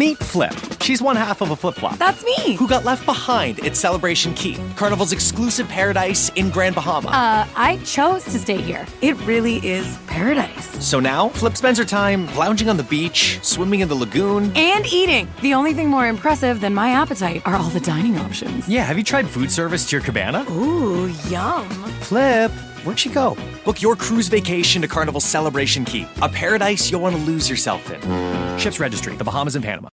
Meet Flip. She's one half of a flip-flop. That's me. Who got left behind at Celebration Key, Carnival's exclusive paradise in Grand Bahama. I chose to stay here. It really is paradise. So now, Flip spends her time lounging on the beach, swimming in the lagoon. And eating. The only thing more impressive than my appetite are all the dining options. Yeah, have you tried food service to your cabana? Ooh, yum. Flip, where'd she go? Book your cruise vacation to Carnival's Celebration Key, a paradise you'll want to lose yourself in. Ships registry, the Bahamas and Panama.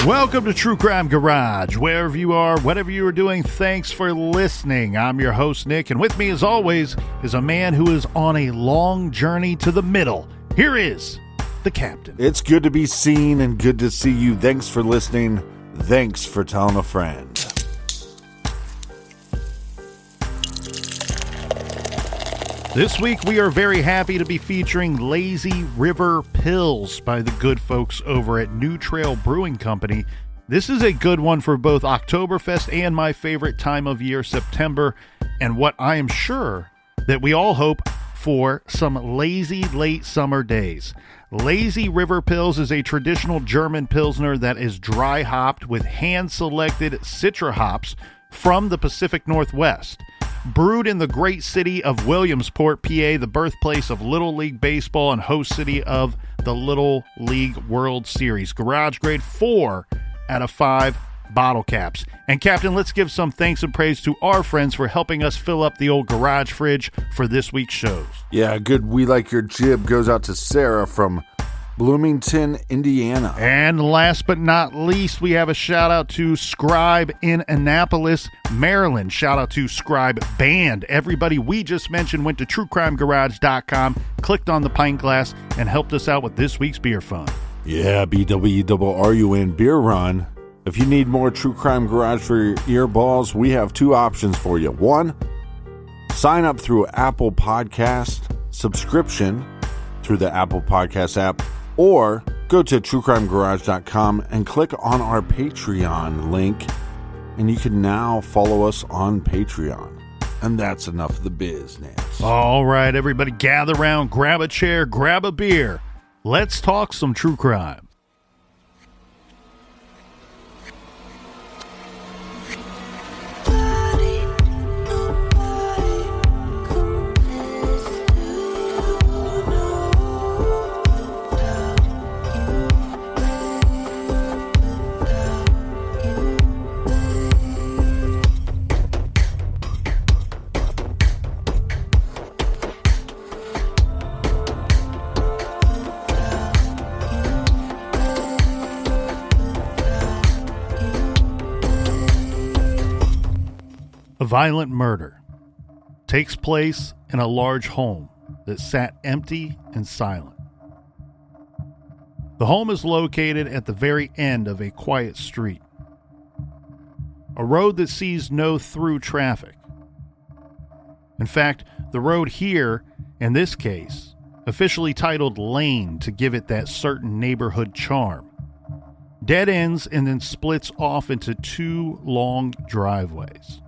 Welcome to True Crime Garage. Wherever you are, whatever you are doing, thanks for listening. I'm your host, Nick, and with me, as always, is a man who is on a long journey to the middle. Here is the captain. It's good to be seen and good to see you. Thanks for listening. Thanks for telling a friend. This week, we are very happy to be featuring Lazy River Pills by the good folks over at New Trail Brewing Company. This is a good one for both Oktoberfest and my favorite time of year, September, and what I am sure that we all hope for some lazy late summer days. Lazy River Pills is a traditional German Pilsner that is dry hopped with hand-selected Citra hops from the Pacific Northwest. Brewed in the great city of Williamsport, PA, the birthplace of Little League Baseball and host city of the Little League World Series. Garage grade 4 out of 5 bottle caps. And Captain, let's give some thanks and praise to our friends for helping us fill up the old garage fridge for this week's shows. Yeah, good. We Like Your Jib goes out to Sarah from Bloomington, Indiana. And last but not least, we have a shout out to Scribe in Annapolis, Maryland. Shout out to Scribe Band. Everybody we just mentioned went to truecrimegarage.com, clicked on the pint glass, and helped us out with this week's beer fund. Yeah, BWRUN Beer Run. If you need more True Crime Garage for your earballs, we have two options for you. One, sign up through Apple Podcast subscription through the Apple Podcast app, or go to truecrimegarage.com and click on our Patreon link, and you can now follow us on Patreon. And that's enough of the business. All right, everybody gather around, grab a chair, grab a beer. Let's talk some true crime. A violent murder takes place in a large home that sat empty and silent. The home is located at the very end of a quiet street, a road that sees no through traffic. In fact, the road here, in this case, officially titled Lane to give it that certain neighborhood charm, dead ends and then splits off into two long driveways.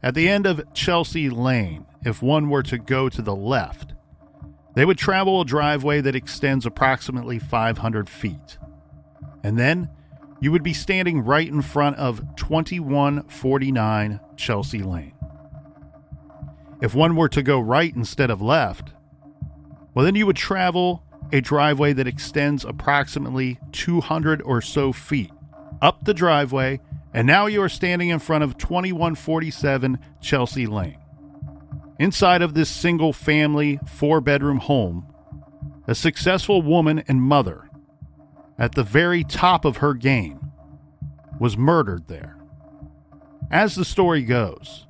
At the end of Chelsea Lane, if one were to go to the left, they would travel a driveway that extends approximately 500 feet. And then you would be standing right in front of 2149 Chelsea Lane. If one were to go right instead of left, well, then you would travel a driveway that extends approximately 200 or so feet up the driveway, and now you are standing in front of 2147 Chelsea Lane. Inside of this single-family, four-bedroom home, a successful woman and mother, at the very top of her game, was murdered there. As the story goes,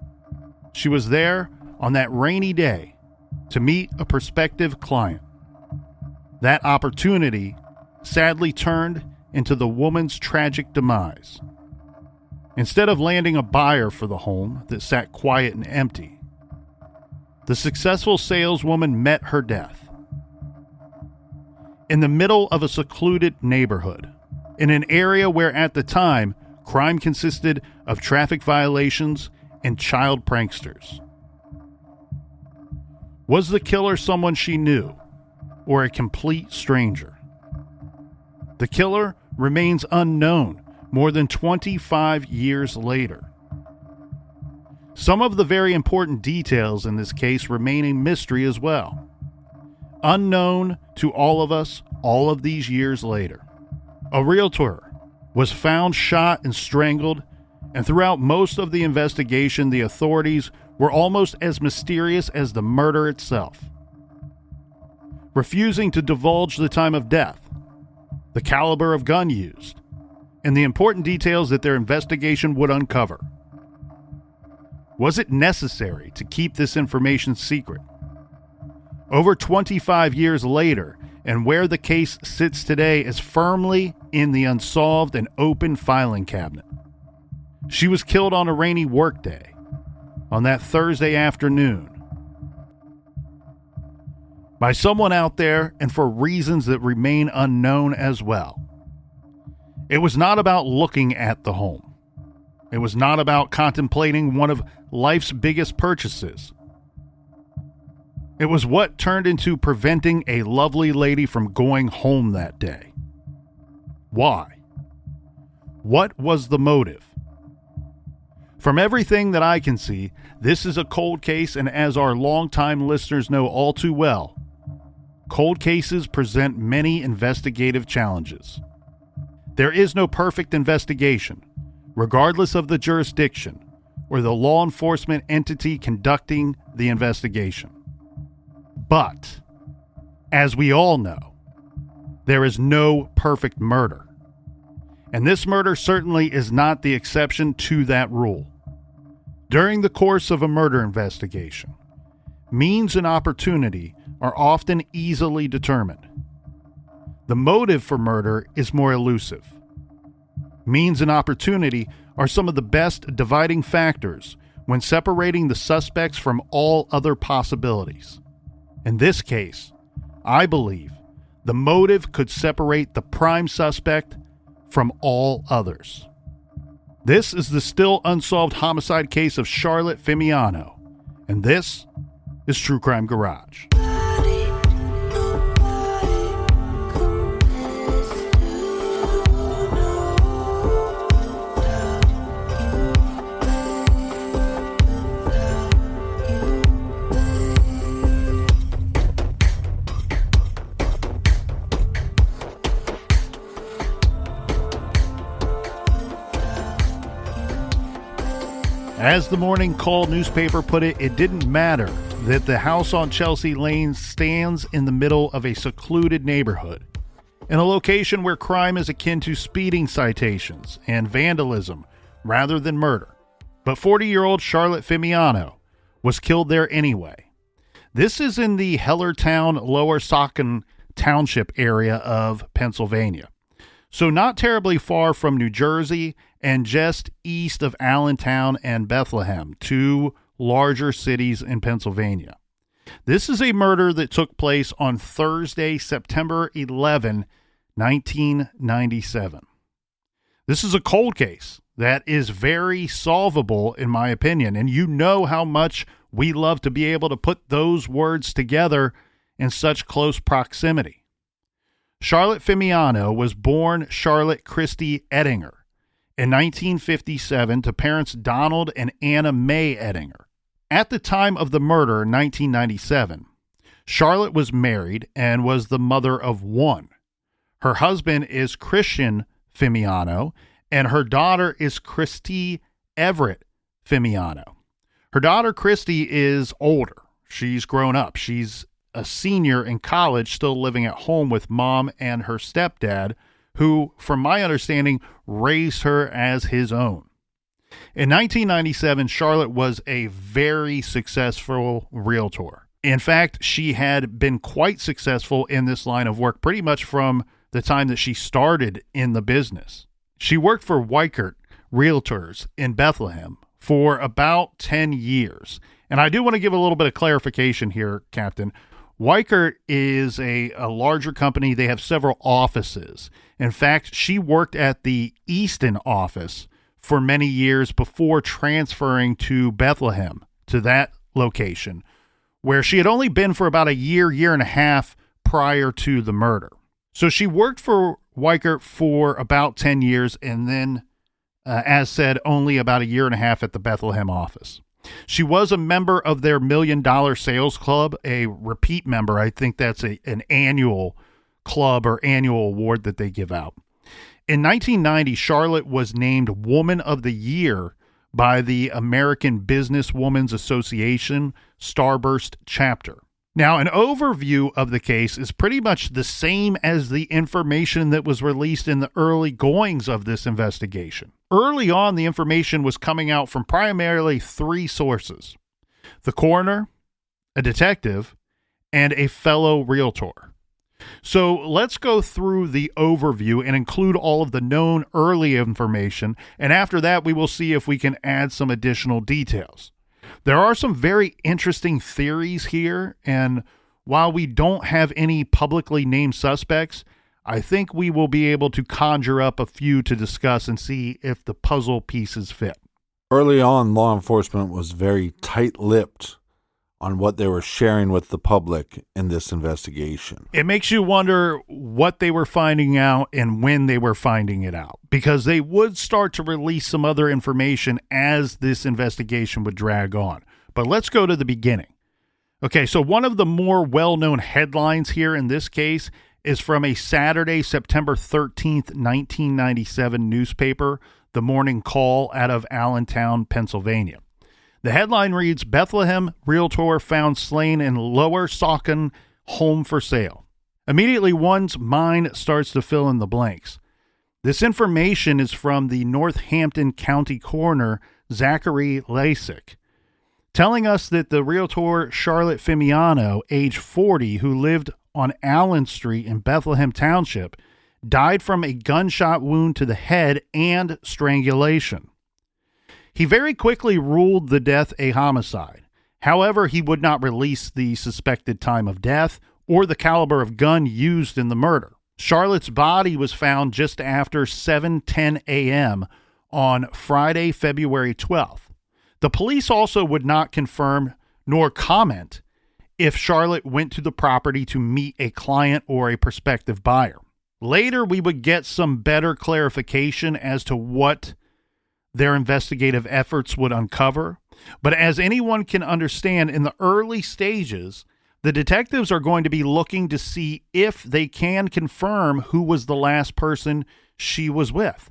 she was there on that rainy day to meet a prospective client. That opportunity sadly turned into the woman's tragic demise. Instead of landing a buyer for the home that sat quiet and empty, the successful saleswoman met her death. In the middle of a secluded neighborhood, in an area where at the time crime consisted of traffic violations and child pranksters. Was the killer someone she knew, or a complete stranger? The killer remains unknown more than 25 years later. Some of the very important details in this case remain a mystery as well. Unknown to all of us all of these years later. A realtor was found shot and strangled, and throughout most of the investigation, the authorities were almost as mysterious as the murder itself, refusing to divulge the time of death, the caliber of gun used, and the important details that their investigation would uncover. Was it necessary to keep this information secret? Over 25 years later, and where the case sits today is firmly in the unsolved and open filing cabinet. She was killed on a rainy workday, on that Thursday afternoon, by someone out there and for reasons that remain unknown as well. It was not about looking at the home. It was not about contemplating one of life's biggest purchases. It was what turned into preventing a lovely lady from going home that day. Why? What was the motive? From everything that I can see, this is a cold case, and as our longtime listeners know all too well, cold cases present many investigative challenges. There is no perfect investigation, regardless of the jurisdiction or the law enforcement entity conducting the investigation. But, as we all know, there is no perfect murder. And this murder certainly is not the exception to that rule. During the course of a murder investigation, means and opportunity are often easily determined. The motive for murder is more elusive. Means and opportunity are some of the best dividing factors when separating the suspects from all other possibilities. In this case, I believe the motive could separate the prime suspect from all others. This is the still unsolved homicide case of Charlotte Fimiano, and this is True Crime Garage. As the Morning Call newspaper put it, it didn't matter that the house on Chelsea Lane stands in the middle of a secluded neighborhood, in a location where crime is akin to speeding citations and vandalism rather than murder. But 40-year-old Charlotte Fimiano was killed there anyway. This is in the Hellertown, Lower Saucon Township area of Pennsylvania. So not terribly far from New Jersey and just east of Allentown and Bethlehem, two larger cities in Pennsylvania. This is a murder that took place on Thursday, September 11, 1997. This is a cold case that is very solvable, in my opinion, and you know how much we love to be able to put those words together in such close proximity. Charlotte Fimiano was born Charlotte Christie Ettinger in 1957 to parents Donald and Anna Mae Ettinger. At the time of the murder in 1997, Charlotte was married and was the mother of one. Her husband is Christian Fimiano, and her daughter is Christy Everett Fimiano. Her daughter Christy is older. She's grown up. She's a senior in college, still living at home with mom and her stepdad, who, from my understanding, raised her as his own. In 1997, Charlotte was a very successful realtor. In fact, she had been quite successful in this line of work pretty much from the time that she started in the business. She worked for Weichert Realtors in Bethlehem for about 10 years. And I do want to give a little bit of clarification here, Captain. Weichert is a larger company. They have several offices. In fact, she worked at the Easton office for many years before transferring to Bethlehem, to that location, where she had only been for about a year and a half prior to the murder. So she worked for Weichert for about 10 years and then, as said, only about a year and a half at the Bethlehem office. She was a member of their $1 Million Sales Club, a repeat member. I think that's an annual club or annual award that they give out. In 1990, Charlotte was named Woman of the Year by the American Businesswomen's Association Starburst chapter. Now, an overview of the case is pretty much the same as the information that was released in the early goings of this investigation. Early on, the information was coming out from primarily three sources: the coroner, a detective, and a fellow realtor. So let's go through the overview and include all of the known early information, and after that, we will see if we can add some additional details. There are some very interesting theories here, and while we don't have any publicly named suspects, I think we will be able to conjure up a few to discuss and see if the puzzle pieces fit. Early on, law enforcement was very tight-lipped on what they were sharing with the public in this investigation. It makes you wonder what they were finding out and when they were finding it out, because they would start to release some other information as this investigation would drag on. But let's go to the beginning. Okay, so one of the more well-known headlines here in this case is from a Saturday, September 13th, 1997 newspaper, The Morning Call, out of Allentown, Pennsylvania. The headline reads, "Bethlehem Realtor Found Slain in Lower Saucon Home for Sale." Immediately, one's mind starts to fill in the blanks. This information is from the Northampton County Coroner, Zachary Lasik, telling us that the realtor Charlotte Fimiano, age 40, who lived on Allen Street in Bethlehem Township, died from a gunshot wound to the head and strangulation. He very quickly ruled the death a homicide. However, he would not release the suspected time of death or the caliber of gun used in the murder. Charlotte's body was found just after 7:10 a.m. on Friday, February 12th. The police also would not confirm nor comment if Charlotte went to the property to meet a client or a prospective buyer. Later, we would get some better clarification as to what their investigative efforts would uncover. But as anyone can understand, in the early stages, the detectives are going to be looking to see if they can confirm who was the last person she was with.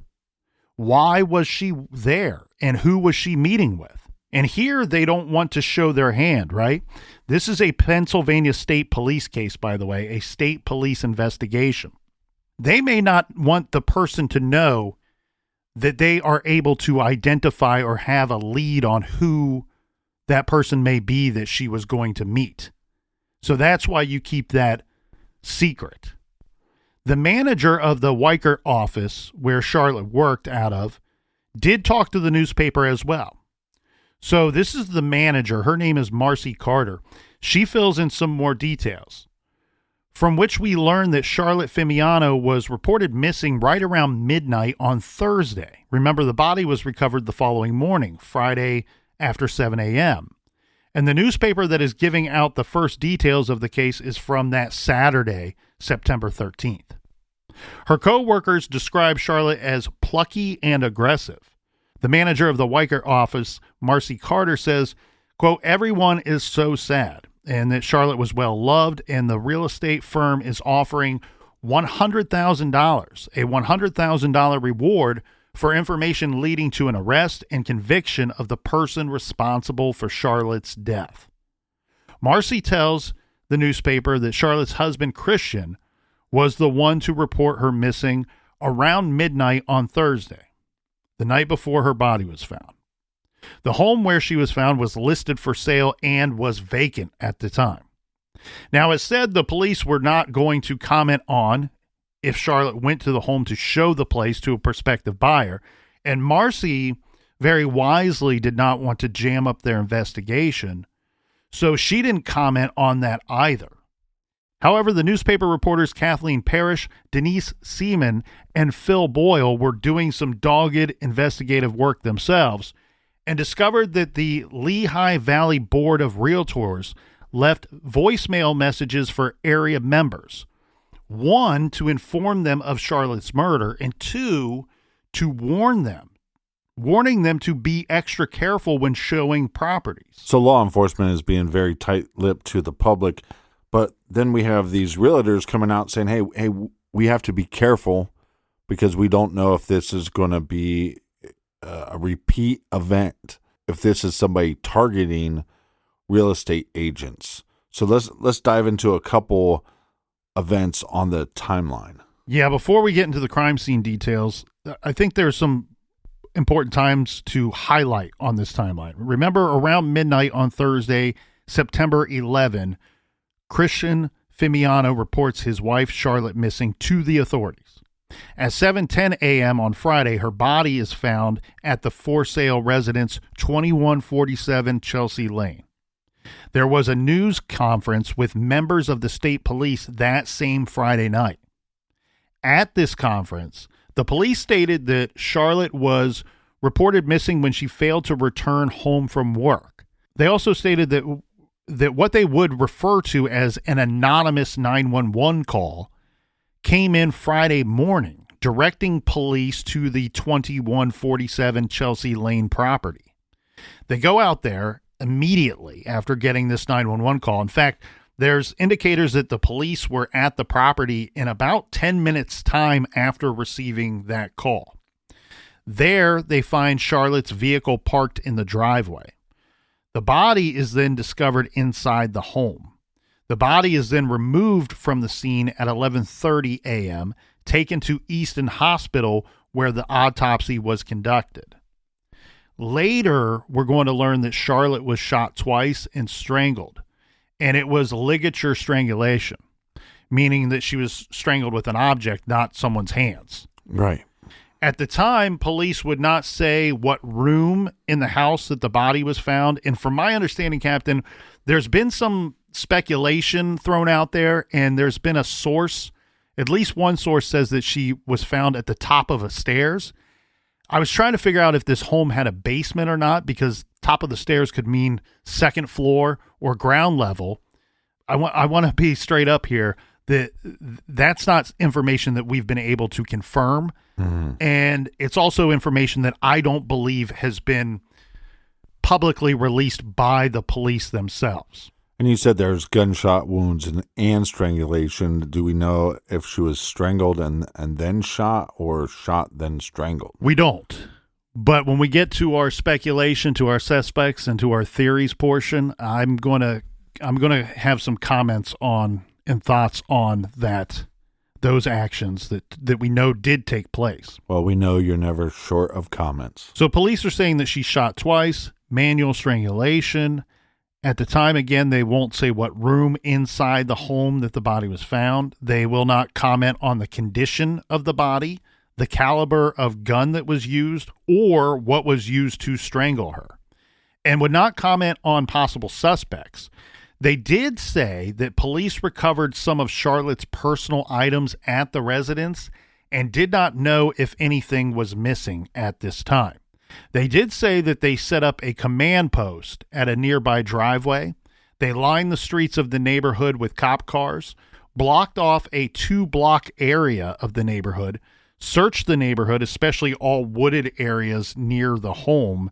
Why was she there? And who was she meeting with? And here they don't want to show their hand, right? This is a Pennsylvania State Police case, by the way, a state police investigation. They may not want the person to know that they are able to identify or have a lead on who that person may be that she was going to meet. So that's why you keep that secret. The manager of the Weichert office, where Charlotte worked out of, did talk to the newspaper as well. So this is the manager. Her name is Marcy Carter. She fills in some more details, from which we learn that Charlotte Fimiano was reported missing right around midnight on Thursday. Remember, the body was recovered the following morning, Friday after 7 a.m. And the newspaper that is giving out the first details of the case is from that Saturday, September 13th. Her co-workers describe Charlotte as plucky and aggressive. The manager of the Weichert office, Marcy Carter, says, quote, "Everyone is so sad," and that Charlotte was well loved, and the real estate firm is offering $100,000, a $100,000 reward for information leading to an arrest and conviction of the person responsible for Charlotte's death. Marcy tells the newspaper that Charlotte's husband, Christian, was the one to report her missing around midnight on Thursday. the night before her body was found. The home where she was found was listed for sale and was vacant at the time. Now, it said the police were not going to comment on if Charlotte went to the home to show the place to a prospective buyer, and Marcy very wisely did not want to jam up their investigation, so she didn't comment on that either. However, the newspaper reporters Kathleen Parrish, Denise Seaman, and Phil Boyle were doing some dogged investigative work themselves and discovered that the Lehigh Valley Board of Realtors left voicemail messages for area members. One, to inform them of Charlotte's murder, and two, to warning them to be extra careful when showing properties. So law enforcement is being very tight-lipped to the public, but then we have these realtors coming out saying, hey, we have to be careful because we don't know if this is going to be a repeat event, if this is somebody targeting real estate agents. So let's dive into a couple events on the timeline. Yeah, before we get into the crime scene details, I think there's some important times to highlight on this timeline. Remember, around midnight on Thursday, September 11, Christian Fimiano reports his wife Charlotte missing to the authorities. At 7:10 a.m. on Friday, her body is found at the for sale residence 2147 Chelsea Lane. There was a news conference with members of the state police that same Friday night. At this conference, the police stated that Charlotte was reported missing when she failed to return home from work. They also stated that what they would refer to as an anonymous 911 call came in Friday morning, directing police to the 2147 Chelsea Lane property. They go out there immediately after getting this 911 call. In fact, there's indicators that the police were at the property in about 10 minutes' time after receiving that call. There, they find Charlotte's vehicle parked in the driveway. The body is then discovered inside the home. The body is then removed from the scene at 11:30 a.m., taken to Easton Hospital where the autopsy was conducted. Later, we're going to learn that Charlotte was shot twice and strangled, and it was ligature strangulation, meaning that she was strangled with an object, not someone's hands. Right. At the time, police would not say what room in the house that the body was found. And from my understanding, Captain, there's been some speculation thrown out there, and there's been a source, at least one source says that she was found at the top of a stairs. I was trying to figure out if this home had a basement or not, because top of the stairs could mean second floor or ground level. I want to be straight up here that that's not information that we've been able to confirm. Mm-hmm. And it's also information that I don't believe has been publicly released by the police themselves. And you said there's gunshot wounds and strangulation. Do we know if she was strangled and then shot, or shot then strangled? We don't. But when we get to our speculation, to our suspects, and to our theories portion, I'm going to have some comments on and thoughts on those actions that we know did take place. Well, we know you're never short of comments. So police are saying that she shot twice, manual strangulation. At the time, again, they won't say what room inside the home that the body was found. They will not comment on the condition of the body, the caliber of gun that was used, or what was used to strangle her, and would not comment on possible suspects. They did say that police recovered some of Charlotte's personal items at the residence and did not know if anything was missing at this time. They did say that they set up a command post at a nearby driveway. They lined the streets of the neighborhood with cop cars, blocked off a 2-block area of the neighborhood, searched the neighborhood, especially all wooded areas near the home,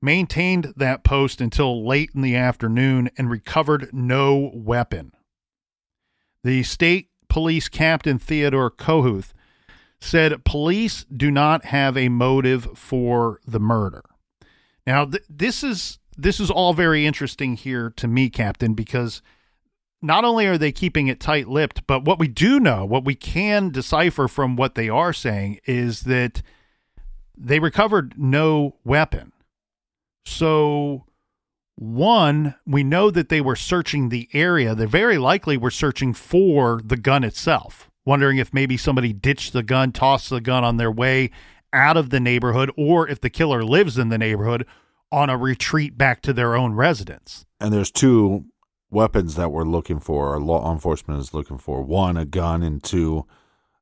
maintained that post until late in the afternoon, and recovered no weapon. The state police captain, Theodore Kohuth, said police do not have a motive for the murder. Now, this is all very interesting here to me, Captain, because not only are they keeping it tight-lipped, but what we do know, what we can decipher from what they are saying, is that they recovered no weapon. So, one, we know that they were searching the area. They very likely were searching for the gun itself, wondering if maybe somebody ditched the gun, tossed the gun on their way out of the neighborhood, or if the killer lives in the neighborhood on a retreat back to their own residence. And there's two weapons that we're looking for, or law enforcement is looking for. One, a gun, and two,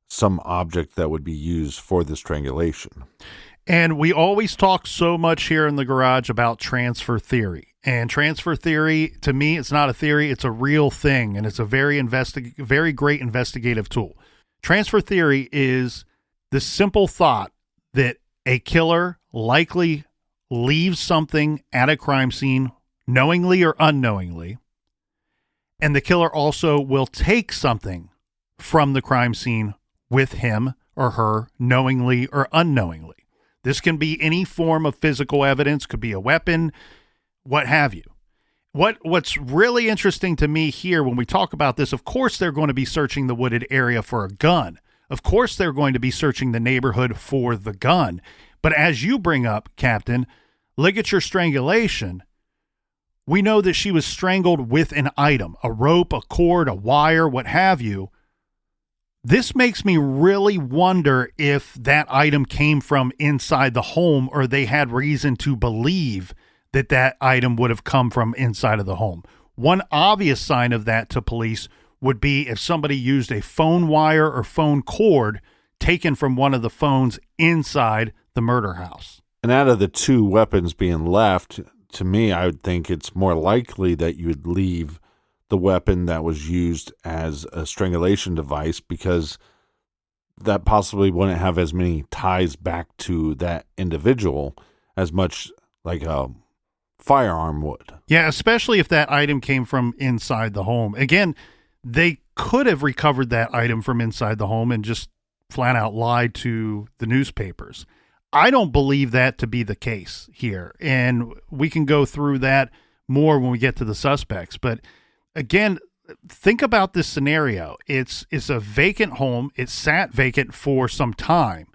some object that would be used for the strangulation. And we always talk so much here in the garage about transfer theory. And transfer theory, to me, it's not a theory, it's a real thing, and it's a very great investigative tool. Transfer theory is the simple thought that a killer likely leaves something at a crime scene, knowingly or unknowingly, and the killer also will take something from the crime scene with him or her, knowingly or unknowingly. This can be any form of physical evidence, could be a weapon, what have you. What's really interesting to me here when we talk about this, of course they're going to be searching the wooded area for a gun. Of course they're going to be searching the neighborhood for the gun. But as you bring up, Captain, ligature strangulation, we know that she was strangled with an item, a rope, a cord, a wire, what have you. This makes me really wonder if that item came from inside the home, or they had reason to believe that that item would have come from inside of the home. One obvious sign of that to police would be if somebody used a phone wire or phone cord taken from one of the phones inside the murder house. And out of the two weapons being left, to me, I would think it's more likely that you would leave the weapon that was used as a strangulation device, because that possibly wouldn't have as many ties back to that individual as much like a firearm would. Yeah, especially if that item came from inside the home. Again, they could have recovered that item from inside the home and just flat out lied to the newspapers. I don't believe that to be the case here, and we can go through that more when we get to the suspects. But again, think about this scenario. It's a vacant home. It sat vacant for some time,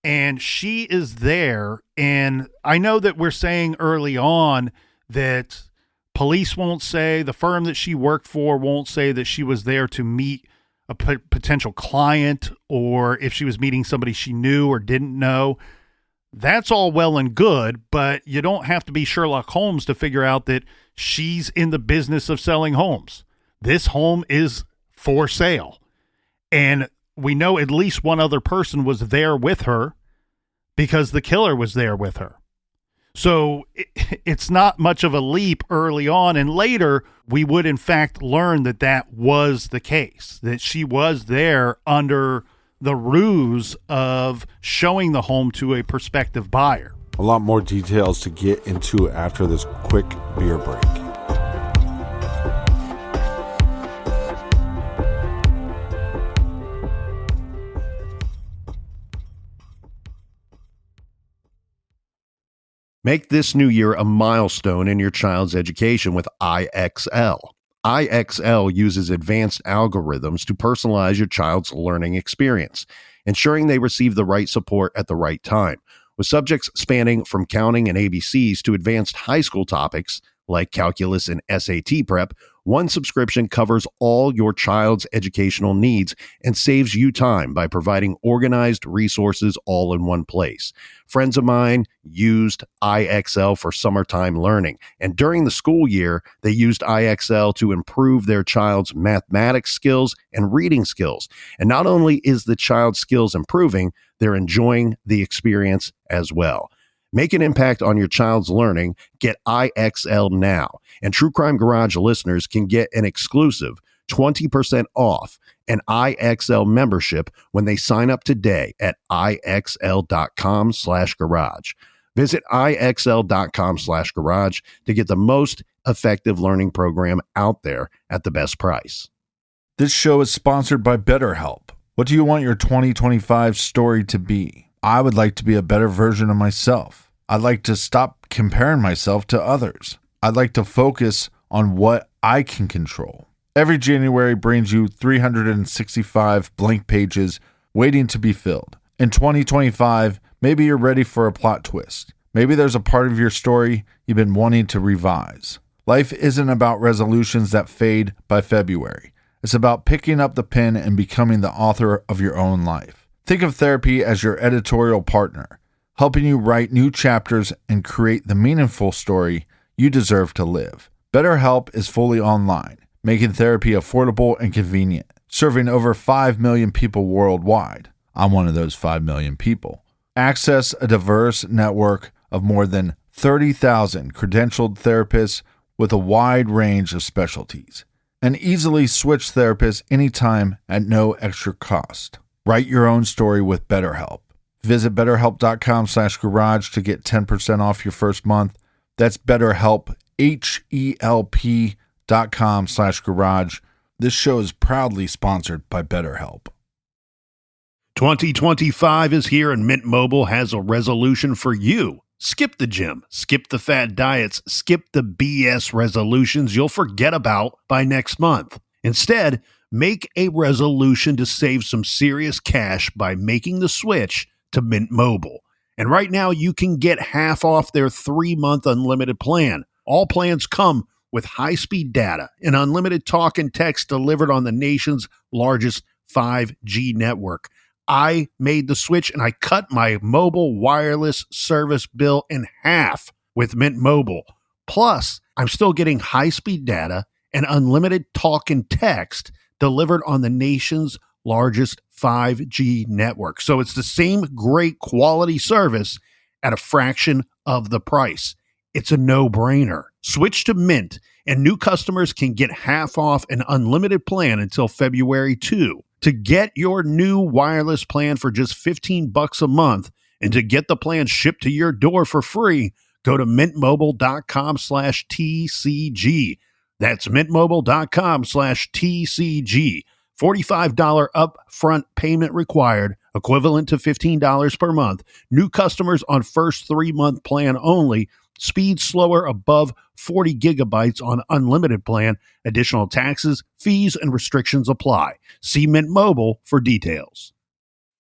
and she is there. And I know that we're saying early on that police won't say, the firm that she worked for won't say that she was there to meet a potential client, or if she was meeting somebody she knew or didn't know. That's all well and good, but you don't have to be Sherlock Holmes to figure out that she's in the business of selling homes. This home is for sale. And we know at least one other person was there with her because the killer was there with her. So it's not much of a leap early on. And later, we would in fact learn that that was the case, that she was there under the ruse of showing the home to a prospective buyer. A lot more details to get into after this quick beer break. Make this new year a milestone in your child's education with IXL. IXL uses advanced algorithms to personalize your child's learning experience, ensuring they receive the right support at the right time. With subjects spanning from counting and ABCs to advanced high school topics like calculus and SAT prep, one subscription covers all your child's educational needs and saves you time by providing organized resources all in one place. Friends of mine used IXL for summertime learning, and during the school year, they used IXL to improve their child's mathematics skills and reading skills. And not only is the child's skills improving, they're enjoying the experience as well. Make an impact on your child's learning. Get IXL now. And True Crime Garage listeners can get an exclusive 20% off an IXL membership when they sign up today at IXL.com/garage. Visit IXL.com/garage to get the most effective learning program out there at the best price. This show is sponsored by BetterHelp. What do you want your 2025 story to be? I would like to be a better version of myself. I'd like to stop comparing myself to others. I'd like to focus on what I can control. Every January brings you 365 blank pages waiting to be filled. In 2025, Maybe you're ready for a plot twist. Maybe there's a part of your story you've been wanting to revise. Life isn't about resolutions that fade by February. It's about picking up the pen and becoming the author of your own life. Think of therapy as your editorial partner, helping you write new chapters and create the meaningful story you deserve to live. BetterHelp is fully online, making therapy affordable and convenient, serving over 5 million people worldwide. I'm one of those 5 million people. Access a diverse network of more than 30,000 credentialed therapists with a wide range of specialties, and easily switch therapists anytime at no extra cost. Write your own story with BetterHelp. Visit BetterHelp.com/garage to get 10% off your first month. That's BetterHelp, HELP.com/garage. This show is proudly sponsored by BetterHelp. 2025 is here and Mint Mobile has a resolution for you. Skip the gym, skip the fad diets, skip the BS resolutions you'll forget about by next month. Instead, make a resolution to save some serious cash by making the switch to Mint Mobile. And right now, you can get half off their 3-month unlimited plan. All plans come with high-speed data and unlimited talk and text delivered on the nation's largest 5G network. I made the switch and I cut my mobile wireless service bill in half with Mint Mobile. Plus, I'm still getting high-speed data and unlimited talk and text delivered on the nation's largest 5G network. So it's the same great quality service at a fraction of the price. It's a no-brainer. Switch to Mint, and new customers can get half off an unlimited plan until February 2. To get your new wireless plan for just $15 a month and to get the plan shipped to your door for free, go to mintmobile.com/TCG. That's mintmobile.com/TCG. $45 upfront payment required, equivalent to $15 per month. New customers on first 3-month plan only. Speed slower above 40 gigabytes on unlimited plan. Additional taxes, fees, and restrictions apply. See Mint Mobile for details.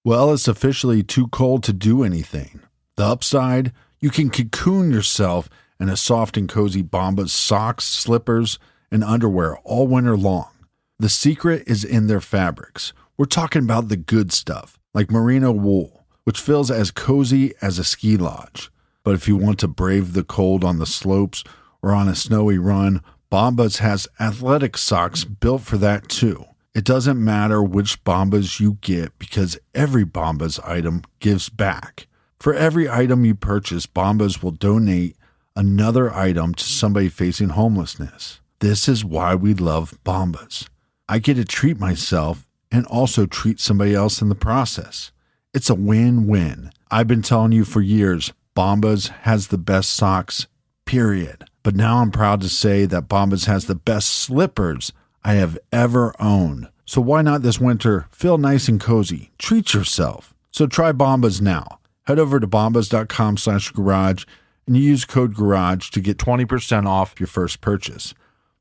Well, it's officially too cold to do anything. The upside, you can cocoon yourself in a soft and cozy Bombas socks, slippers, and underwear all winter long. The secret is in their fabrics. We're talking about the good stuff, like merino wool, which feels as cozy as a ski lodge. But if you want to brave the cold on the slopes or on a snowy run, Bombas has athletic socks built for that too. It doesn't matter which Bombas you get because every Bombas item gives back. For every item you purchase, Bombas will donate another item to somebody facing homelessness. This is why we love Bombas. I get to treat myself and also treat somebody else in the process. It's a win-win. I've been telling you for years, Bombas has the best socks, period. But now I'm proud to say that Bombas has the best slippers I have ever owned. So why not this winter feel nice and cozy? Treat yourself. So try Bombas now. Head over to bombas.com/garage and use code GARAGE to get 20% off your first purchase.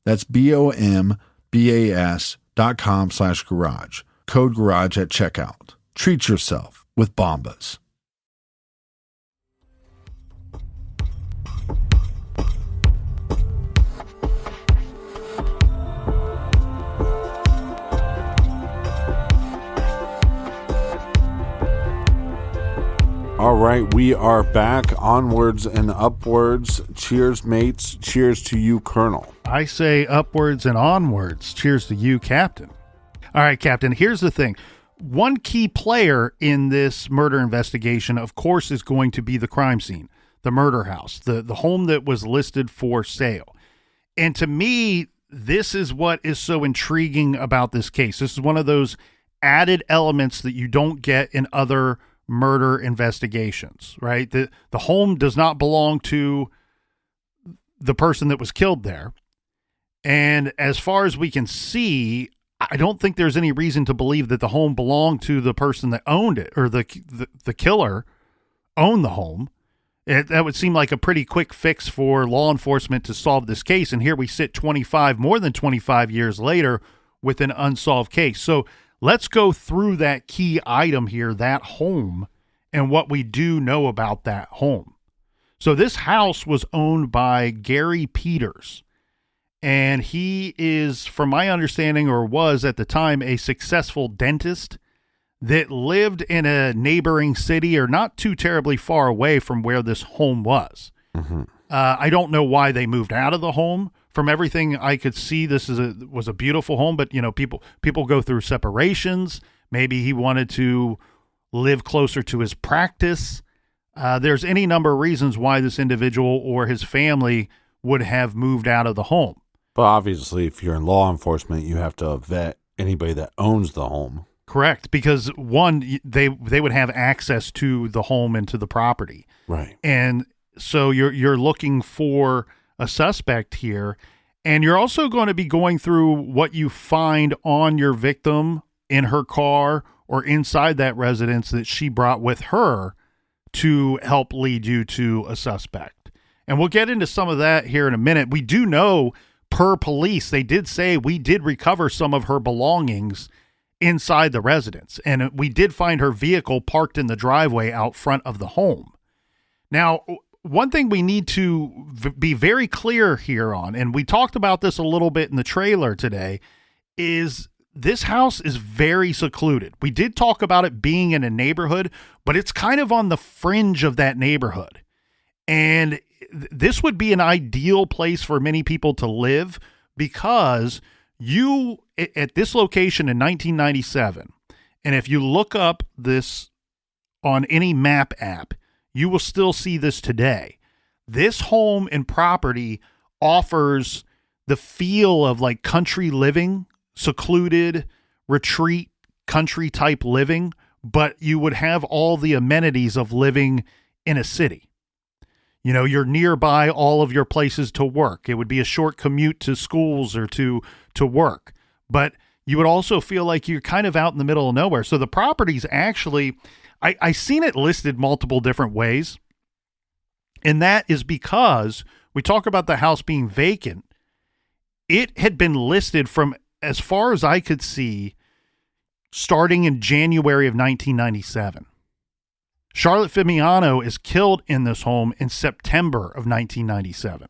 That's BOMBAS.com/garage. Code GARAGE at checkout. Treat yourself with Bombas. All right, we are back, onwards and upwards. Cheers, mates. Cheers to you, Colonel. I say upwards and onwards. Cheers to you, Captain. All right, Captain, here's the thing. One key player in this murder investigation, of course, is going to be the crime scene, the murder house, the home that was listed for sale. And to me, this is what is so intriguing about this case. This is one of those added elements that you don't get in other murder investigations, right? The home does not belong to the person that was killed there. And as far as we can see, I don't think there's any reason to believe that the home belonged to the person that owned it, or the killer owned the home. That would seem like a pretty quick fix for law enforcement to solve this case. And here we sit more than 25 years later with an unsolved case. So let's go through that key item here, that home, and what we do know about that home. So this house was owned by Gary Peters, and he is, from my understanding, or was at the time, a successful dentist that lived in a neighboring city or not too terribly far away from where this home was. I don't know why they moved out of the home. From everything I could see, this was a beautiful home, but people go through separations. Maybe he wanted to live closer to his practice. There's any number of reasons why this individual or his family would have moved out of the home. But obviously, if you're in law enforcement, you have to vet anybody that owns the home. Correct, because one, they would have access to the home and to the property. Right. And so you're looking for a suspect here, and you're also going to be going through what you find on your victim in her car or inside that residence that she brought with her to help lead you to a suspect. And we'll get into some of that here in a minute. We do know, per police, they did say we did recover some of her belongings inside the residence, and we did find her vehicle parked in the driveway out front of the home. Now, one thing we need to be very clear here on, and we talked about this a little bit in the trailer today, is this house is very secluded. We did talk about it being in a neighborhood, but it's kind of on the fringe of that neighborhood. And this would be an ideal place for many people to live, because you, at this location in 1997, and if you look up this on any map app, you will still see this today. This home and property offers the feel of like country living, secluded, retreat, country type living, but you would have all the amenities of living in a city. You're nearby all of your places to work. It would be a short commute to schools or to work, but you would also feel like you're kind of out in the middle of nowhere. So the property's actually, I seen it listed multiple different ways, and that is because we talk about the house being vacant. It had been listed from, as far as I could see, starting in January of 1997. Charlotte Fimiano is killed in this home in September of 1997.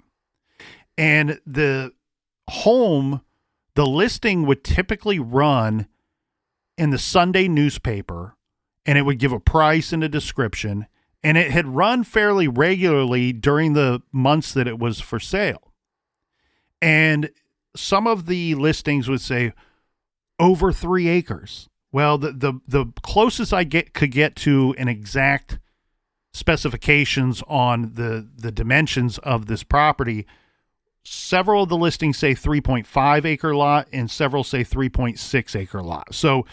And the home, the listing would typically run in the Sunday newspaper, and it would give a price and a description, and it had run fairly regularly during the months that it was for sale. And some of the listings would say over 3 acres. Well, the closest I could get to an exact specifications on the dimensions of this property, several of the listings say 3.5 acre lot and several say 3.6 acre lot. So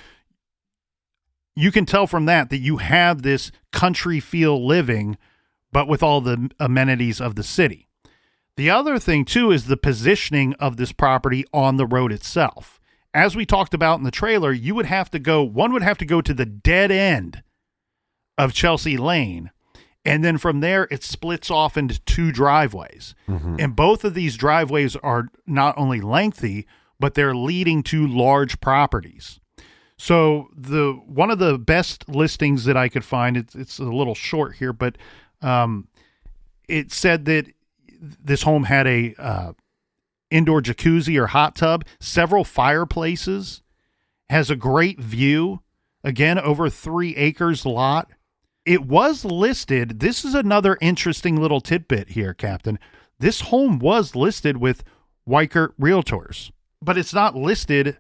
you can tell from that you have this country feel living, but with all the amenities of the city. The other thing too is the positioning of this property on the road itself. As we talked about in the trailer, one would have to go to the dead end of Chelsea Lane. And then from there, it splits off into 2 driveways. Mm-hmm. And both of these driveways are not only lengthy, but they're leading to large properties. So one of the best listings that I could find, it's a little short here, but it said that this home had a indoor jacuzzi or hot tub, several fireplaces, has a great view, again, over 3 acres lot. It was listed. This is another interesting little tidbit here, Captain. This home was listed with Weichert Realtors, but it's not listed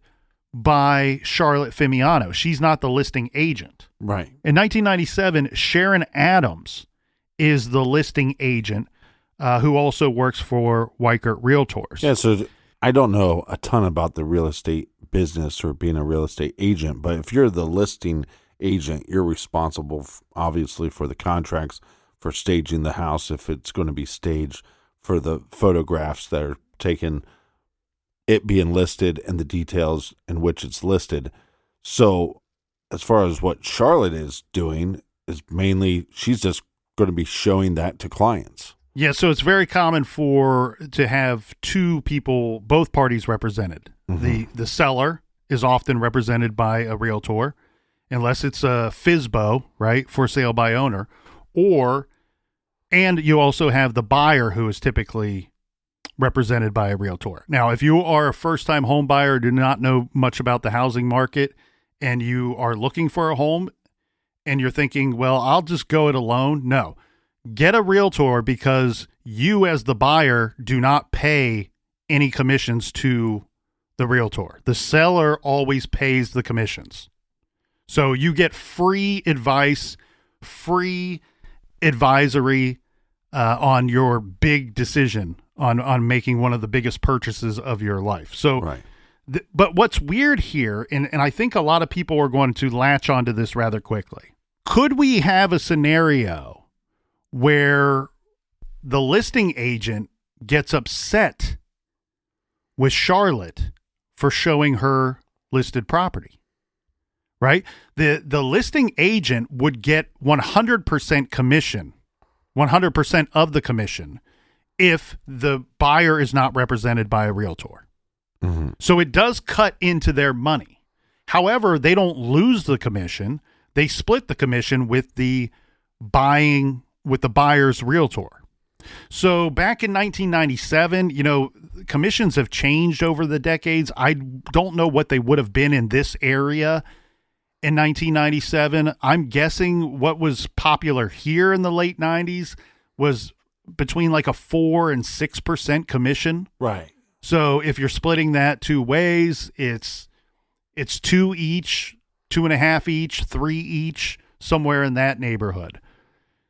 by Charlotte Fimiano. She's not the listing agent. Right. In 1997, Sharon Adams is the listing agent, who also works for Weichert Realtors. Yeah, so I don't know a ton about the real estate business or being a real estate agent, but if you're the listing agent, you're responsible, obviously, for the contracts, for staging the house, if it's going to be staged, for the photographs that are taken, it being listed, and the details in which it's listed. So as far as what Charlotte is doing is mainly, she's just going to be showing that to clients. Yeah, so it's very common to have 2 people, both parties represented. Mm-hmm. The seller is often represented by a realtor, unless it's a FSBO, right, for sale by owner, and you also have the buyer who is typically represented by a realtor. Now, if you are a first-time home buyer, do not know much about the housing market, and you are looking for a home, and you're thinking, well, I'll just go it alone. No, get a realtor, because you as the buyer do not pay any commissions to the realtor. The seller always pays the commissions. So you get free advice, free advisory on your big decision on making one of the biggest purchases of your life. So, Right. But what's weird here, and I think a lot of people are going to latch onto this rather quickly. Could we have a scenario where the listing agent gets upset with Charlotte for showing her listed property? Right? The listing agent would get 100% commission, 100% of the commission, if the buyer is not represented by a realtor. Mm-hmm. So it does cut into their money. However, they don't lose the commission. They split the commission with the buyer's realtor. So back in 1997, commissions have changed over the decades. I don't know what they would have been in this area in 1997. I'm guessing what was popular here in the late 90s was between like a 4 and 6% commission. Right. So if you're splitting that two ways, it's 2 each, 2.5 each, 3 each, somewhere in that neighborhood.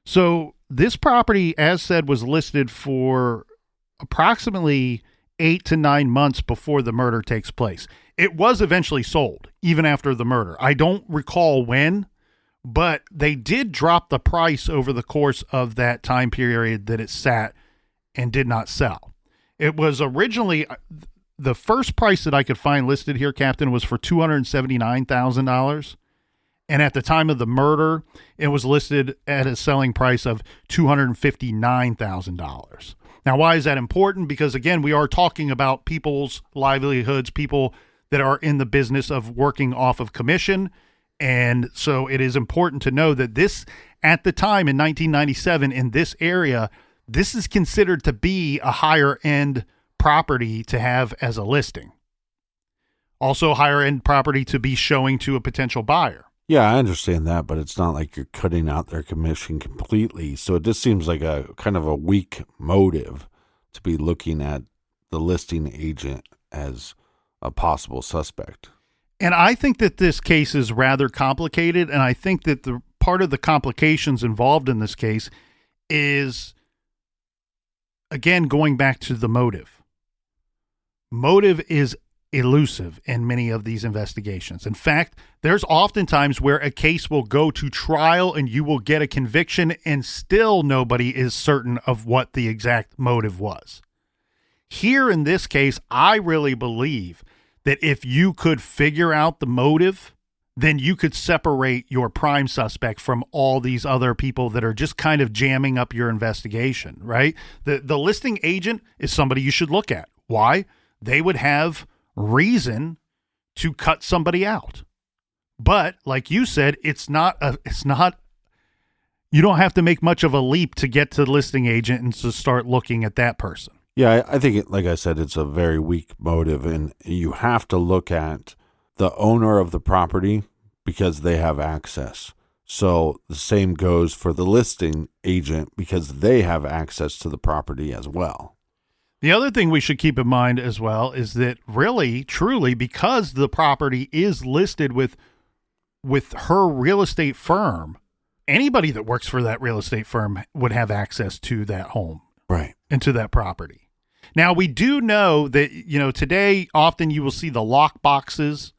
So this property, as said, was listed for approximately 8 to 9 months before the murder takes place. It was eventually sold, even after the murder. I don't recall when, but they did drop the price over the course of that time period that it sat and did not sell. It was originally, the first price that I could find listed here, Captain, was for $279,000. And at the time of the murder, it was listed at a selling price of $259,000. Now, why is that important? Because, again, we are talking about people's livelihoods, people that are in the business of working off of commission. And so it is important to know that this, at the time in 1997, in this area, this is considered to be a higher end property to have as a listing. Also, higher end property to be showing to a potential buyer. Yeah, I understand that, but it's not like you're cutting out their commission completely. So it just seems like a kind of a weak motive to be looking at the listing agent as a possible suspect. And I think that this case is rather complicated, and I think that the part of the complications involved in this case is, again, going back to the motive. Motive is elusive in many of these investigations. In fact, there's oftentimes where a case will go to trial and you will get a conviction and still nobody is certain of what the exact motive was. Here in this case, I really believe that if you could figure out the motive, then you could separate your prime suspect from all these other people that are just kind of jamming up your investigation, right? The listing agent is somebody you should look at. Why? They would have reason to cut somebody out. But like you said, it's not you don't have to make much of a leap to get to the listing agent and to start looking at that person. Yeah, I think, like I said, it's a very weak motive, and you have to look at the owner of the property because they have access. So the same goes for the listing agent because they have access to the property as well. The other thing we should keep in mind as well is that really, truly, because the property is listed with her real estate firm, anybody that works for that real estate firm would have access to that home. Right. And to that property. Now, we do know that, today often you will see the lock boxes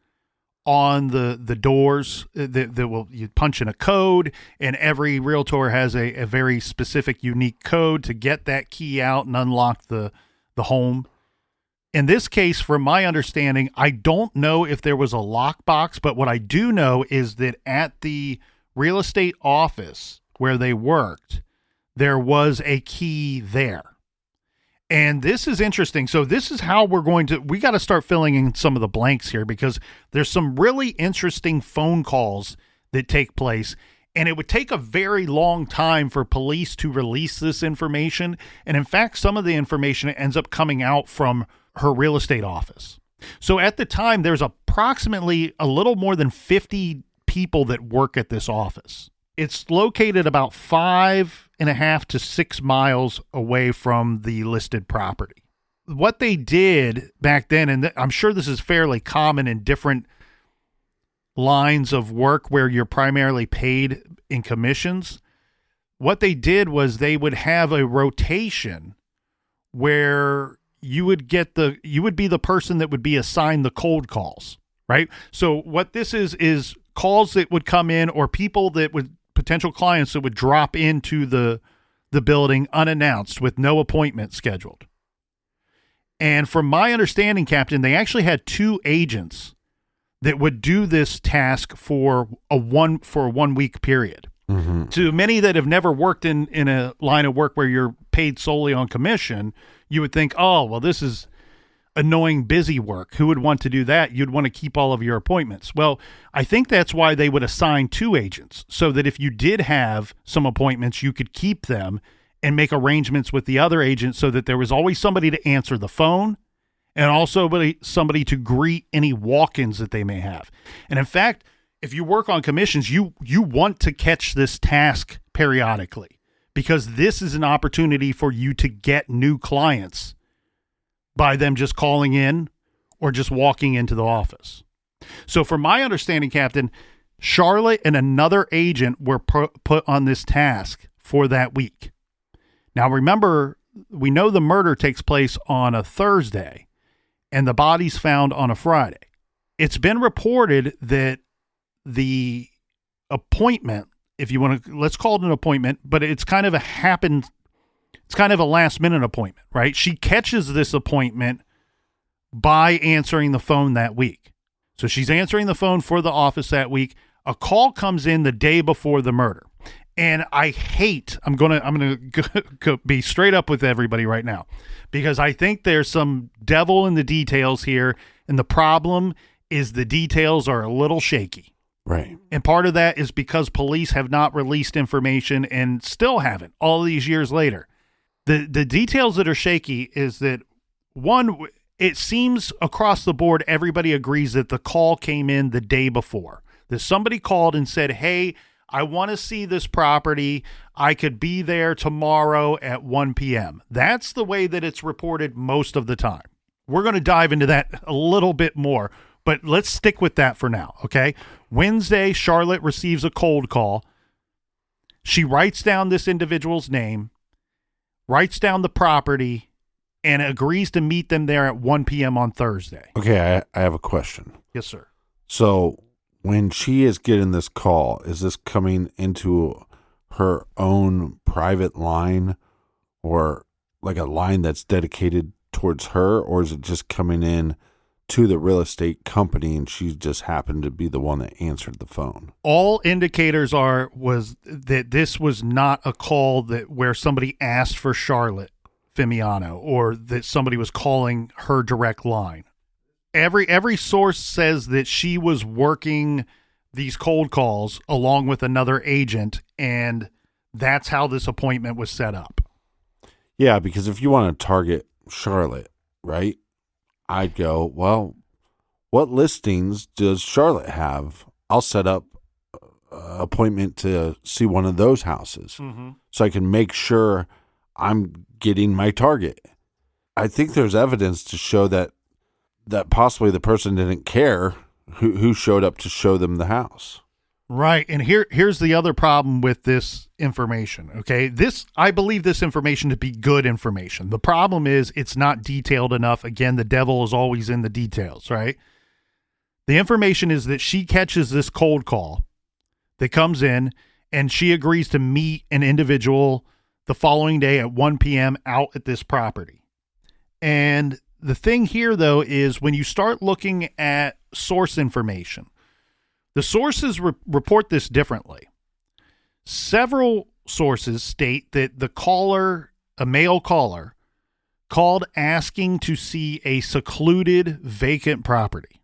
on the doors that will, you punch in a code, and every realtor has a very specific, unique code to get that key out and unlock the home. In this case, from my understanding, I don't know if there was a lockbox, but what I do know is that at the real estate office where they worked, there was a key there. And this is interesting. So this is how we got to start filling in some of the blanks here, because there's some really interesting phone calls that take place. And it would take a very long time for police to release this information. And in fact, some of the information ends up coming out from her real estate office. So at the time, there's approximately a little more than 50 people that work at this office. It's located about 5.5 to 6 miles away from the listed property. What they did back then, and I'm sure this is fairly common in different lines of work where you're primarily paid in commissions, what they did was they would have a rotation where you would be the person that would be assigned the cold calls, right? So what this is calls that would come in, or people that would, potential clients that would drop into the building unannounced with no appointment scheduled. And from my understanding, Captain, they actually had 2 agents that would do this task for a 1 week period. Mm-hmm. To many that have never worked in a line of work where you're paid solely on commission, you would think, oh, well, this is annoying busy work. Who would want to do that? You'd want to keep all of your appointments. Well, I think that's why they would assign 2 agents, so that if you did have some appointments, you could keep them and make arrangements with the other agent so that there was always somebody to answer the phone and also somebody to greet any walk-ins that they may have. And in fact, if you work on commissions, you want to catch this task periodically, because this is an opportunity for you to get new clients by them just calling in or just walking into the office. So from my understanding, Captain, Charlotte and another agent were put on this task for that week. Now, remember, we know the murder takes place on a Thursday and the body's found on a Friday. It's been reported that the appointment, if you want to, let's call it an appointment, but it's kind of a last minute appointment, right? She catches this appointment by answering the phone that week. So she's answering the phone for the office that week. A call comes in the day before the murder. And I'm going to be straight up with everybody right now, because I think there's some devil in the details here. And the problem is the details are a little shaky. Right. And part of that is because police have not released information and still haven't all these years later. The details that are shaky is that, one, it seems across the board, everybody agrees that the call came in the day before. That somebody called and said, hey, I want to see this property. I could be there tomorrow at 1 p.m. That's the way that it's reported most of the time. We're going to dive into that a little bit more, but let's stick with that for now, okay? Wednesday, Charlotte receives a cold call. She writes down this individual's name, writes down the property, and agrees to meet them there at 1 p.m. on Thursday. Okay, I have a question. Yes, sir. So when she is getting this call, is this coming into her own private line, or like a line that's dedicated towards her, or is it just coming in to the real estate company and she just happened to be the one that answered the phone? All indicators was that this was not a call where somebody asked for Charlotte Fimiano, or that somebody was calling her direct line. Every source says that she was working these cold calls along with another agent, and that's how this appointment was set up. Yeah, because if you want to target Charlotte, right, I'd go, well, what listings does Charlotte have? I'll set up an appointment to see one of those houses, so I can make sure I'm getting my target. I think there's evidence to show that possibly the person didn't care who showed up to show them the house. Right. And here's the other problem with this information. Okay. I believe this information to be good information. The problem is it's not detailed enough. Again, the devil is always in the details, right? The information is that she catches this cold call that comes in, and she agrees to meet an individual the following day at 1 p.m. out at this property. And the thing here, though, is when you start looking at source information, the sources report this differently. Several sources state that the caller, a male caller, called asking to see a secluded vacant property.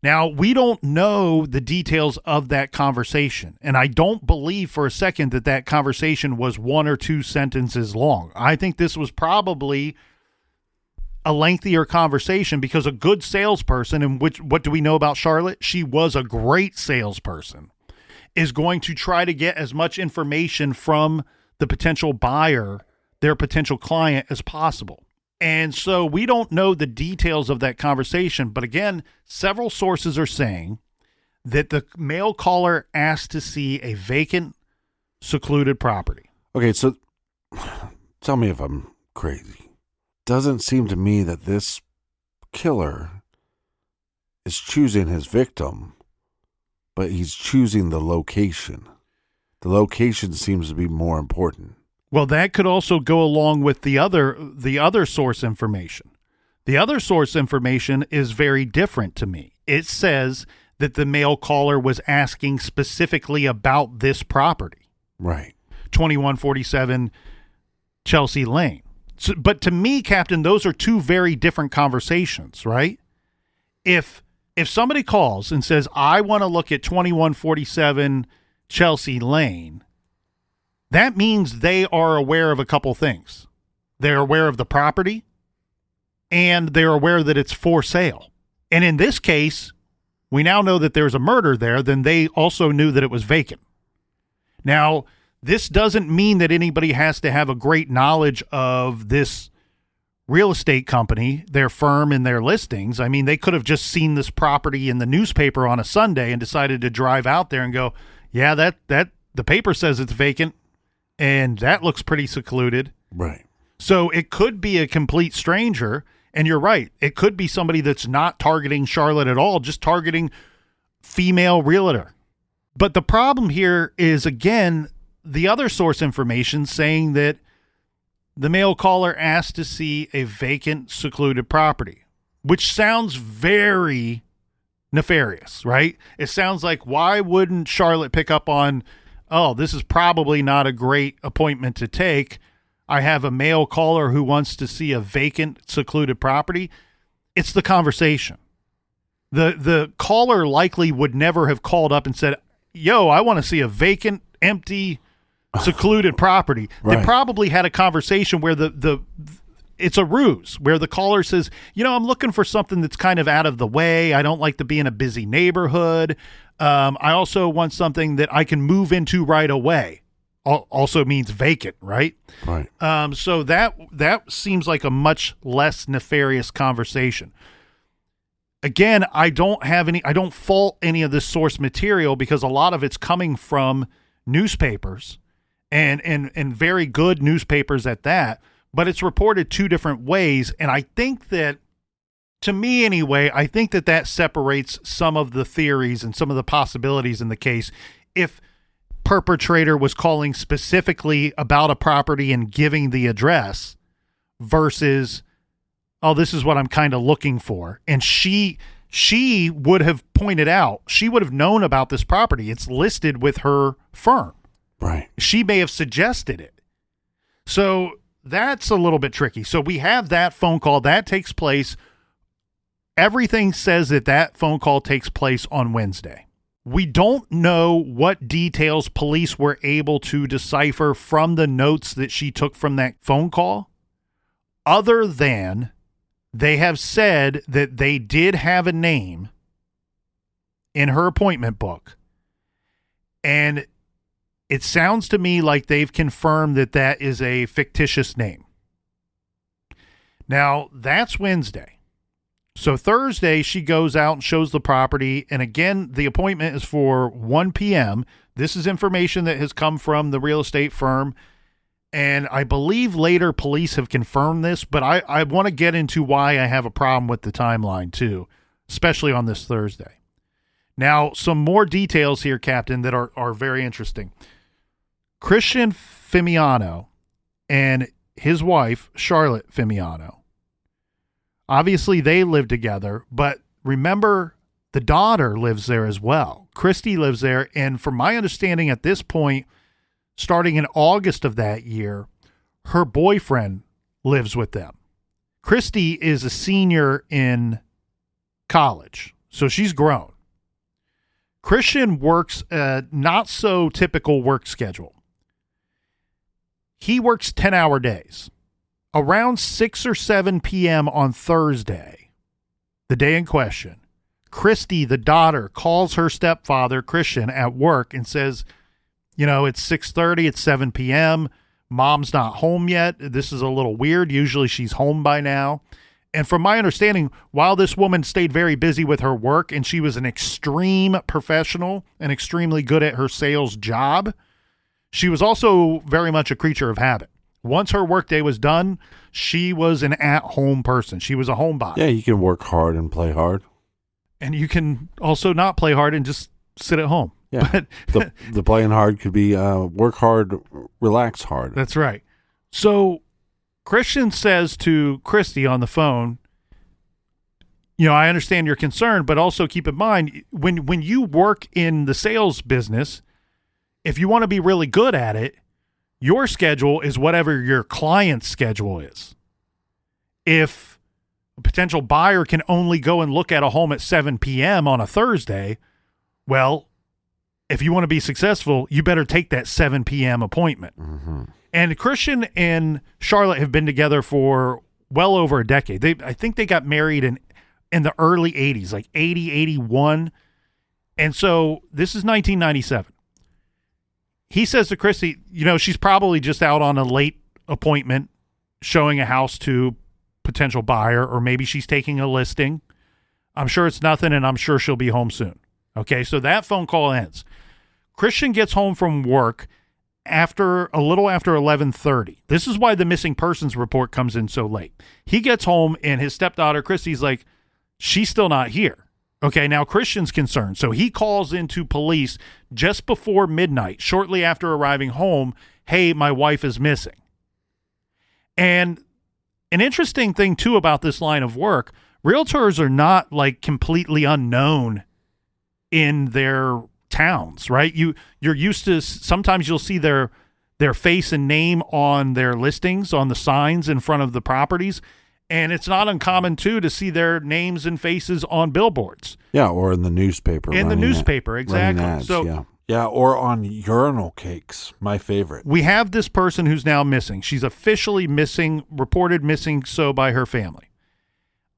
Now, we don't know the details of that conversation, and I don't believe for a second that that conversation was 1 or 2 sentences long. I think this was probably a lengthier conversation because a good salesperson, and what do we know about Charlotte? She was a great salesperson, is going to try to get as much information from the potential buyer, their potential client, as possible. And so we don't know the details of that conversation. But again, several sources are saying that the male caller asked to see a vacant, secluded property. Okay, so tell me if I'm crazy. Doesn't seem to me that this killer is choosing his victim, but he's choosing the location. The location seems to be more important. Well, that could also go along with the other source information. The other source information is very different to me. It says that the male caller was asking specifically about this property. Right. 2147 Chelsea Lane. So, but to me, Captain, those are two very different conversations, right? If somebody calls and says, I want to look at 2147 Chelsea Lane, that means they are aware of a couple things. They're aware of the property, and they're aware that it's for sale. And in this case, we now know that there's a murder there, then they also knew that it was vacant. Now, this doesn't mean that anybody has to have a great knowledge of this real estate company, their firm, and their listings. I mean, they could have just seen this property in the newspaper on a Sunday and decided to drive out there and go, yeah, that the paper says it's vacant. And that looks pretty secluded. Right. So it could be a complete stranger. And you're right. It could be somebody that's not targeting Charlotte at all, just targeting female realtor. But the problem here is, again, the other source information saying that the male caller asked to see a vacant, secluded property, which sounds very nefarious, right? It sounds like, why wouldn't Charlotte pick up on, oh, this is probably not a great appointment to take. I have a male caller who wants to see a vacant, secluded property. It's the conversation. The caller likely would never have called up and said, yo, I want to see a vacant, empty, secluded property. Right. They probably had a conversation where it's a ruse, where the caller says, I'm looking for something that's kind of out of the way. I don't like to be in a busy neighborhood. I also want something that I can move into right away. Also means vacant, right? Right. So that seems like a much less nefarious conversation. Again, I don't fault any of this source material because a lot of it's coming from newspapers and very good newspapers at that, but it's reported 2 different ways. And I think that, to me anyway, I think that separates some of the theories and some of the possibilities in the case. If perpetrator was calling specifically about a property and giving the address versus, oh, this is what I'm kind of looking for. And she would have pointed out, she would have known about this property. It's listed with her firm. Right. She may have suggested it. So that's a little bit tricky. So we have that phone call that takes place. Everything says that phone call takes place on Wednesday. We don't know what details police were able to decipher from the notes that she took from that phone call, other than they have said that they did have a name in her appointment book. And it sounds to me like they've confirmed that is a fictitious name. Now, that's Wednesday. So Thursday, she goes out and shows the property. And again, the appointment is for 1 p.m. This is information that has come from the real estate firm. And I believe later police have confirmed this, but I want to get into why I have a problem with the timeline too, especially on this Thursday. Now, some more details here, Captain, that are very interesting. Christian Fimiano and his wife, Charlotte Fimiano, obviously they live together, but remember, the daughter lives there as well. Christy lives there, and from my understanding at this point, starting in August of that year, her boyfriend lives with them. Christy is a senior in college, So she's grown. Christian works a not so typical work schedule. He works 10-hour days. Around 6 or 7 p.m. on Thursday, the day in question, Christy, the daughter, calls her stepfather, Christian, at work and says, it's 6:30, it's 7 p.m., mom's not home yet. This is a little weird. Usually she's home by now. And from my understanding, while this woman stayed very busy with her work and she was an extreme professional and extremely good at her sales job, she was also very much a creature of habit. Once her workday was done, she was an at-home person. She was a homebody. Yeah, you can work hard and play hard. And you can also not play hard and just sit at home. Yeah, but the playing hard could be work hard, relax hard. That's right. So Christian says to Christy on the phone, I understand your concern, but also keep in mind, when you work in the sales business, if you want to be really good at it, your schedule is whatever your client's schedule is. If a potential buyer can only go and look at a home at 7 p.m. on a Thursday, well, if you want to be successful, you better take that 7 p.m. appointment. Mm-hmm. And Christian and Charlotte have been together for well over a decade. I think they got married in the early 80s, like 80, 81. And so this is 1997. He says to Christy, she's probably just out on a late appointment showing a house to potential buyer, or maybe she's taking a listing. I'm sure it's nothing, and I'm sure she'll be home soon. Okay, so that phone call ends. Christian gets home from work a little after 11:30. This is why the missing persons report comes in so late. He gets home, and his stepdaughter, Christy's like, she's still not here. Okay, now Christian's concerned. So he calls into police just before midnight, shortly after arriving home. Hey, my wife is missing. And an interesting thing, too, about this line of work, realtors are not like completely unknown in their towns, right? You're used to, sometimes you'll see their face and name on their listings, on the signs in front of the properties. And it's not uncommon, too, to see their names and faces on billboards. Yeah, or in the newspaper. Exactly. Ads, so, yeah, or on urinal cakes, my favorite. We have this person who's now missing. She's officially missing, reported missing so by her family.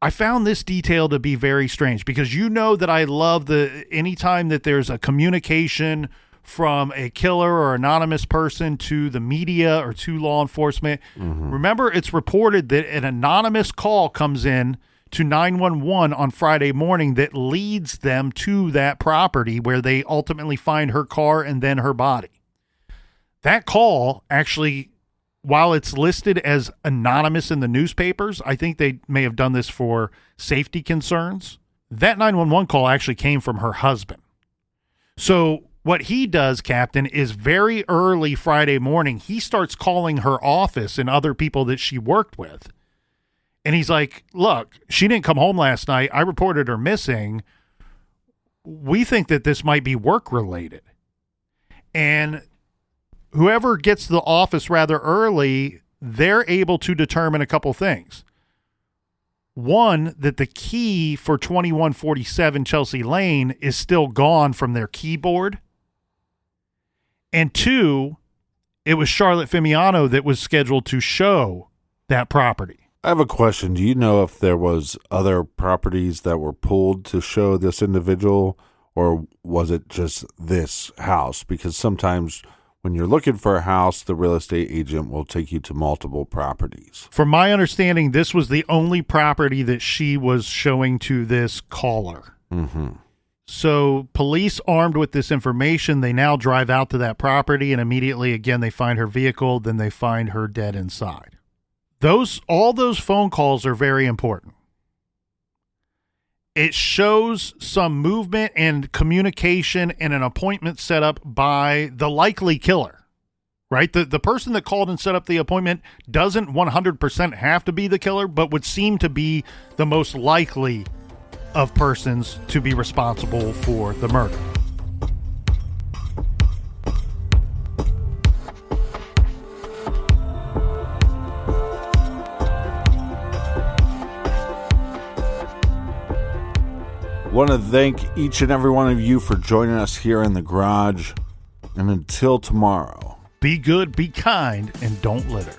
I found this detail to be very strange because that I love anytime that there's a communication from a killer or anonymous person to the media or to law enforcement. Mm-hmm. Remember, it's reported that an anonymous call comes in to 911 on Friday morning that leads them to that property where they ultimately find her car and then her body. That call actually, while it's listed as anonymous in the newspapers, I think they may have done this for safety concerns. That 911 call actually came from her husband. So what he does, Captain, is very early Friday morning, he starts calling her office and other people that she worked with. And he's like, look, she didn't come home last night. I reported her missing. We think that this might be work-related. And whoever gets to the office rather early, they're able to determine a couple things. One, that the key for 2147 Chelsea Lane is still gone from their keyboard. And two, it was Charlotte Fimiano that was scheduled to show that property. I have a question. Do you know if there was other properties that were pulled to show this individual, or was it just this house? Because sometimes when you're looking for a house, the real estate agent will take you to multiple properties. From my understanding, this was the only property that she was showing to this caller. Mm-hmm. So police, armed with this information, they now drive out to that property, and immediately, again, they find her vehicle, then they find her dead inside. All those phone calls are very important. It shows some movement and communication and an appointment set up by the likely killer, right? The person that called and set up the appointment doesn't 100% have to be the killer, but would seem to be the most likely of persons to be responsible for the murder. Want to thank each and every one of you for joining us here in the garage. And until tomorrow, Be good, be kind, and don't litter.